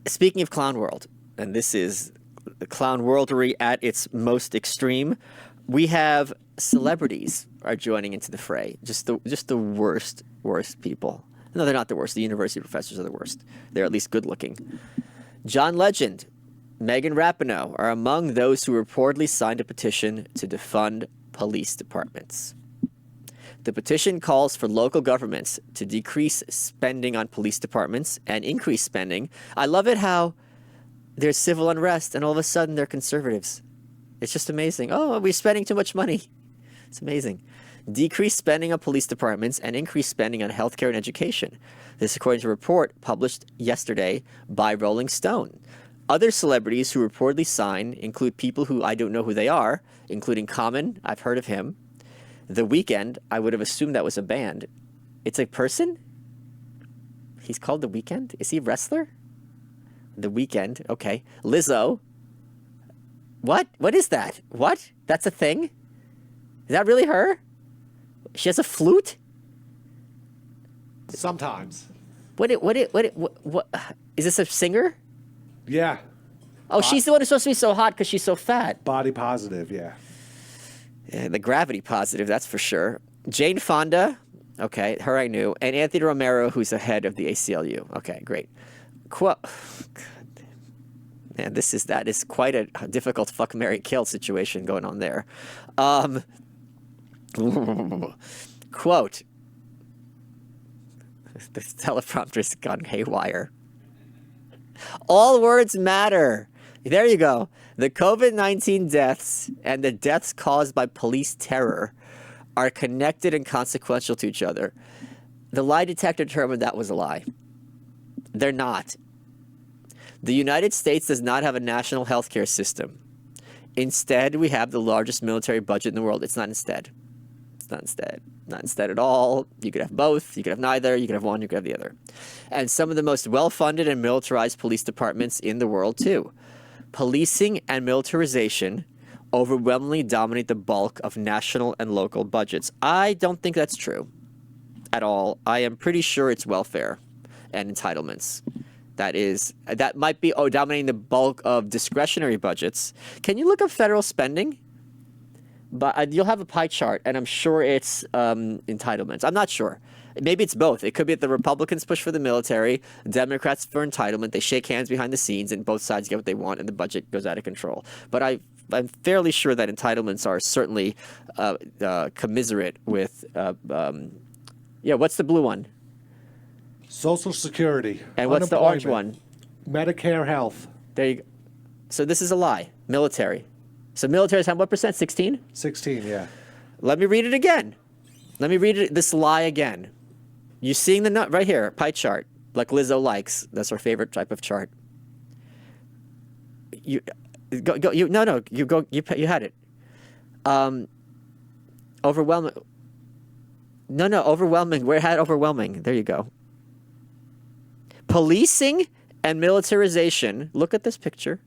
Speaking of clown world, and this is the clown worldery at its most extreme, we have celebrities are joining into the fray. Just the worst people. No, they're not the worst. The university professors are the worst. They're at least good looking. John Legend, Megan Rapinoe are among those who reportedly signed a petition to defund police departments. The petition calls for local governments to decrease spending on police departments and increase spending. I love it how there's civil unrest and all of a sudden they're conservatives. It's just amazing. Oh, we're spending too much money. It's amazing. Decrease spending on police departments and increase spending on healthcare and education. This according to a report published yesterday by Rolling Stone. Other celebrities who reportedly signed include people who I don't know who they are, including Common, I've heard of him. The Weeknd, I would have assumed that was a band. It's a person? He's called The Weeknd? Is he a wrestler? The Weeknd, okay. Lizzo. What? What is that? What? That's a thing? Is that really her? She has a flute? Sometimes. What is this a singer? Yeah. Oh, she's the one who's supposed to be so hot because she's so fat. Body positive, yeah. Yeah, the gravity positive, that's for sure. Jane Fonda, okay, her I knew, and Anthony Romero, who's the head of the ACLU. Okay, great. Man, that is quite a difficult fuck, marry, kill situation going on there. Quote, the teleprompter's gone haywire. All words matter. There you go. The COVID-19 deaths and the deaths caused by police terror are connected and consequential to each other. The lie detector determined that was a lie. They're not. The United States does not have a national healthcare system. Instead, we have the largest military budget in the world. It's not instead. It's not instead. Not instead at all. You could have both. You could have neither. You could have one. You could have the other. And some of the most well-funded and militarized police departments in the world, too. Policing and militarization overwhelmingly dominate the bulk of national and local budgets. I don't think that's true at all. I am pretty sure it's welfare and entitlements. That might be dominating the bulk of discretionary budgets. Can you look up federal spending? But you'll have a pie chart, and I'm sure it's entitlements. I'm not sure. Maybe it's both. It could be that the Republicans push for the military, Democrats for entitlement. They shake hands behind the scenes, and both sides get what they want, and the budget goes out of control. But I'm fairly sure that entitlements are certainly commiserate with. What's the blue one? Social Security. And what's the orange one? Medicare Health. There you go. So this is a lie. Military. So military is what percent? 16? 16, yeah. Let me read it again. Let me read this lie again. You seeing the nut right here, pie chart, like Lizzo likes. That's her favorite type of chart. You had it. Overwhelming. No, overwhelming. Where had overwhelming? There you go. Policing and militarization, look at this picture,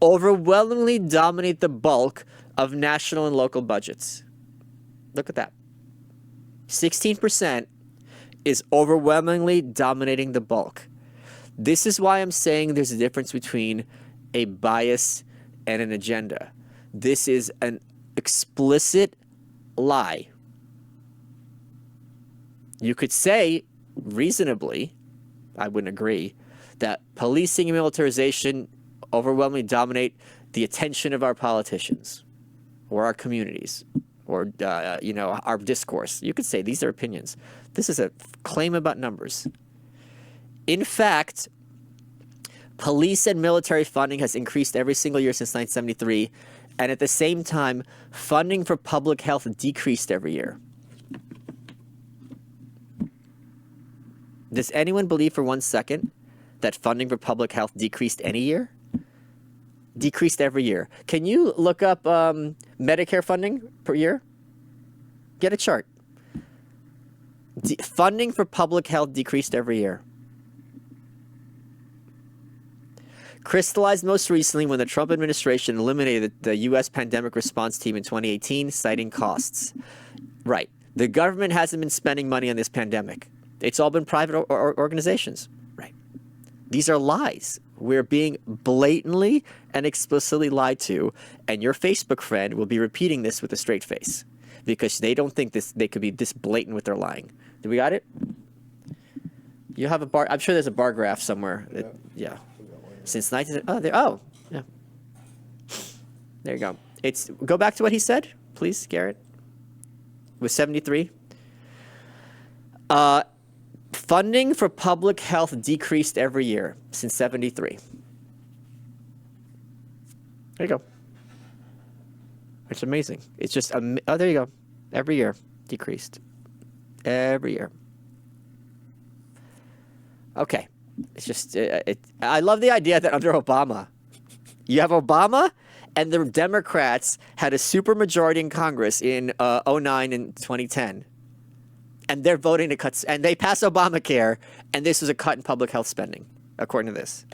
overwhelmingly dominate the bulk of national and local budgets. Look at that. 16% is overwhelmingly dominating the bulk. This is why I'm saying there's a difference between a bias and an agenda. This is an explicit lie. You could say, reasonably, I wouldn't agree, that policing and militarization overwhelmingly dominate the attention of our politicians or our communities or, our discourse. You could say these are opinions. This is a claim about numbers. In fact, police and military funding has increased every single year since 1973, and at the same time, funding for public health decreased every year. Does anyone believe for 1 second that funding for public health decreased any year? Decreased every year. Can you look up Medicare funding per year? Get a chart. Funding for public health decreased every year. Crystallized most recently when the Trump administration eliminated the U.S. pandemic response team in 2018, citing costs. Right. The government hasn't been spending money on this pandemic. It's all been private organizations. Right. These are lies. We're being blatantly and explicitly lied to, and your Facebook friend will be repeating this with a straight face because they don't think they could be this blatant with their lying. Do we got it? You have a bar. I'm sure there's a bar graph somewhere. Yeah. Since 19. Oh, yeah. There you go. Go back to what he said, please, Garrett. With 73. Funding for public health decreased every year since 73. There you go. It's amazing. It's just, oh, there you go. Every year decreased. Every year. Okay. It's just, I love the idea that under Obama, you have Obama and the Democrats had a supermajority in Congress in 2009 and 2010. And they're voting to cut, and they pass Obamacare, and this was a cut in public health spending, according to this.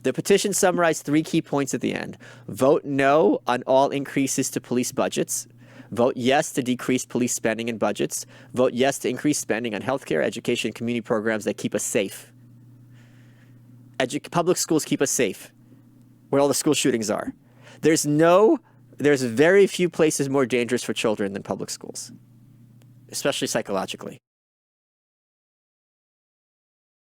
The petition summarized 3 key points at the end. Vote no on all increases to police budgets. Vote yes to decrease police spending and budgets. Vote yes to increase spending on healthcare, education, and community programs that keep us safe. Public schools keep us safe, where all the school shootings are. There's very few places more dangerous for children than public schools, especially psychologically.